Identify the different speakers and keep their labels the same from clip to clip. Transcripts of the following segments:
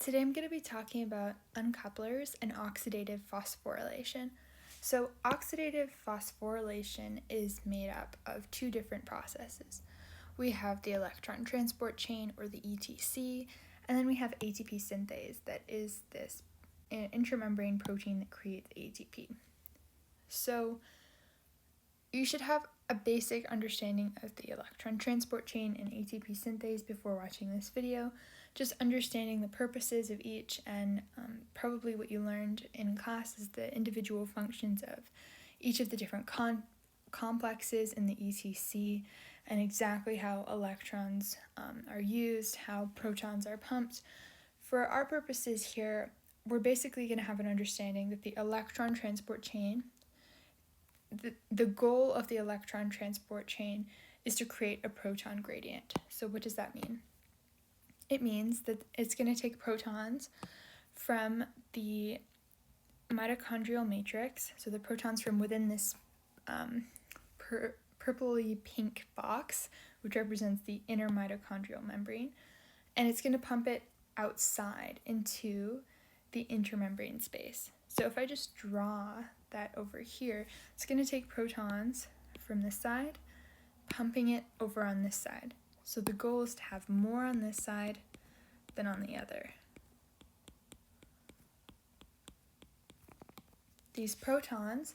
Speaker 1: Today I'm going to be talking about uncouplers and oxidative phosphorylation. So oxidative phosphorylation is made up of two different processes. We have the electron transport chain, or the ETC, and then we have ATP synthase, that is this intramembrane protein that creates ATP. So you should have a basic understanding of the electron transport chain and ATP synthase before watching this video, just understanding the purposes of each, and probably what you learned in class is the individual functions of each of the different complexes in the ETC, and exactly how electrons are used, how protons are pumped. For our purposes here, we're basically going to have an understanding that the electron transport chain, the goal of the electron transport chain is to create a proton gradient. So what does that mean? It means that it's going to take protons from the mitochondrial matrix, so the protons from within this purpley pink box, which represents the inner mitochondrial membrane, and it's going to pump it outside into the intramembrane space. So if I just draw that over here, it's going to take protons from this side, pumping it over on this side. So the goal is to have more on this side than on the other. These protons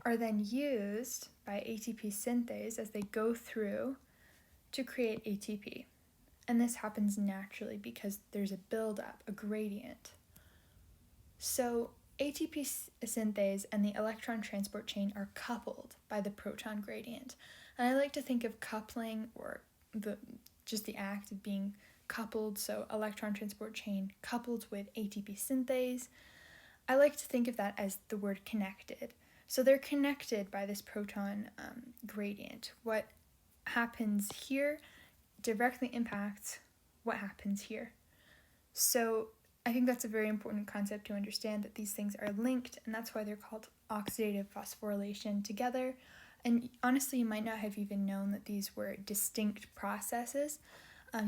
Speaker 1: are then used by ATP synthase as they go through to create ATP. And this happens naturally because there's a buildup, a gradient. So ATP synthase and the electron transport chain are coupled by the proton gradient. And I like to think of coupling, or just the act of being coupled, so electron transport chain coupled with ATP synthase. I like to think of that as the word connected. So they're connected by this proton gradient. What happens here directly impacts what happens here. So I think that's a very important concept to understand, that these things are linked, and that's why they're called oxidative phosphorylation together. And honestly, you might not have even known that these were distinct processes.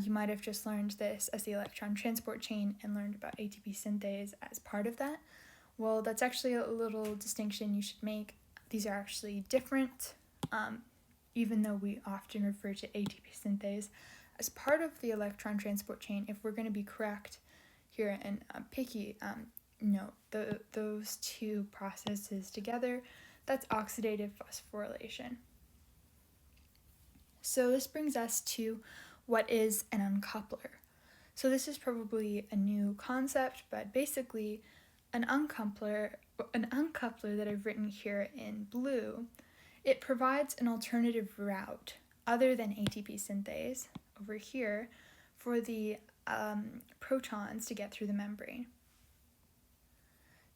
Speaker 1: You might have just learned this as the electron transport chain and learned about ATP synthase as part of that. Well, that's actually a little distinction you should make. These are actually different, even though we often refer to ATP synthase as part of the electron transport chain. If we're going to be correct here and picky, no, those two processes together, that's oxidative phosphorylation. So this brings us to what is an uncoupler. So this is probably a new concept, but basically an uncoupler that I've written here in blue, it provides an alternative route other than ATP synthase over here for the protons to get through the membrane.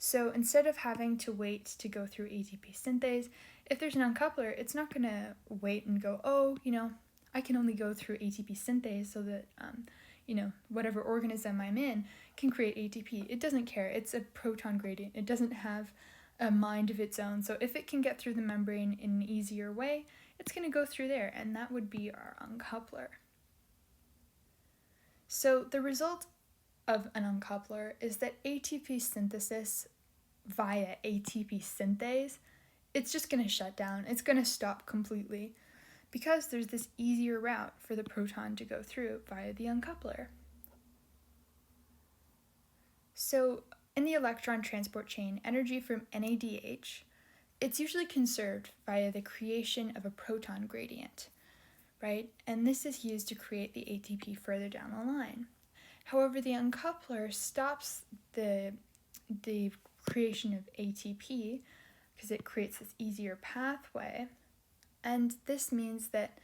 Speaker 1: So instead of having to wait to go through ATP synthase, if there's an uncoupler, it's not going to wait and go, oh, I can only go through ATP synthase so that, whatever organism I'm in can create ATP. It doesn't care. It's a proton gradient. It doesn't have a mind of its own. So if it can get through the membrane in an easier way, it's going to go through there, and that would be our uncoupler. So the result of an uncoupler is that ATP synthesis via ATP synthase, it's just going to shut down. It's going to stop completely because there's this easier route for the proton to go through via the uncoupler. So in the electron transport chain, energy from NADH, it's usually conserved via the creation of a proton gradient, right? And this is used to create the ATP further down the line. However, the uncoupler stops the creation of ATP because it creates this easier pathway. And this means that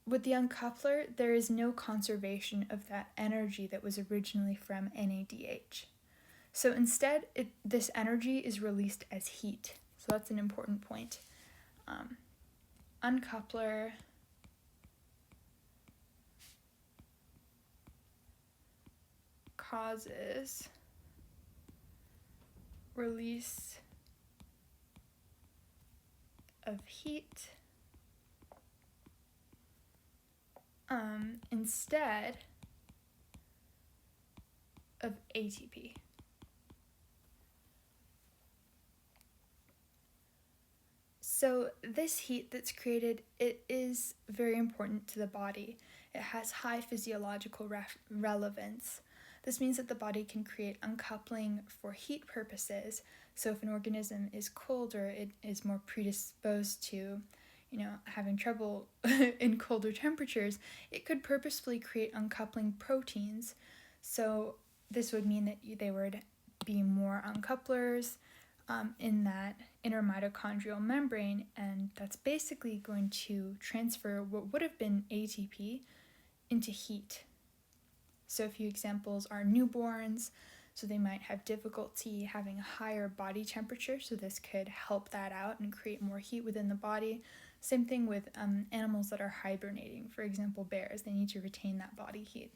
Speaker 1: with the uncoupler, there is no conservation of that energy that was originally from NADH. So instead, this energy is released as heat. So that's an important point. Uncoupler causes release of heat. Instead of ATP. So this heat that's created, it is very important to the body. It has high physiological relevance. This means that the body can create uncoupling for heat purposes. So if an organism is colder, it is more predisposed to, having trouble in colder temperatures. It could purposefully create uncoupling proteins. So this would mean that they would be more uncouplers in that inner mitochondrial membrane, and that's basically going to transfer what would have been ATP into heat. So a few examples are newborns, so they might have difficulty having a higher body temperature, so this could help that out and create more heat within the body. Same thing with animals that are hibernating, for example bears, they need to retain that body heat.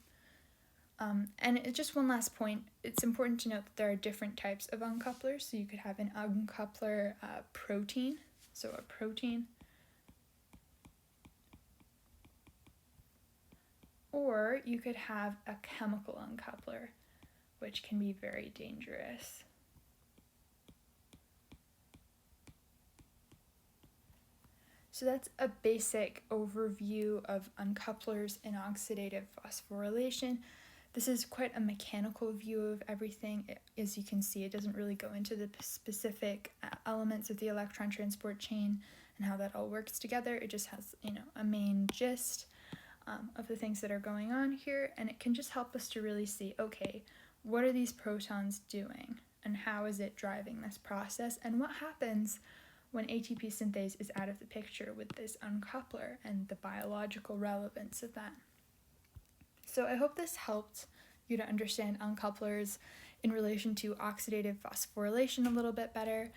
Speaker 1: And just one last point, it's important to note that there are different types of uncouplers. So you could have an uncoupler protein, so a protein, or you could have a chemical uncoupler, which can be very dangerous. So that's a basic overview of uncouplers in oxidative phosphorylation. This is quite a mechanical view of everything. As you can see, it doesn't really go into the specific elements of the electron transport chain and how that all works together. It just has, a main gist of the things that are going on here, and it can just help us to really see, okay, what are these protons doing, and how is it driving this process, and what happens when ATP synthase is out of the picture with this uncoupler and the biological relevance of that. So I hope this helped you to understand uncouplers in relation to oxidative phosphorylation a little bit better.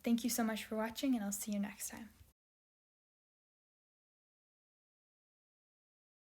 Speaker 1: Thank you so much for watching, and I'll see you next time.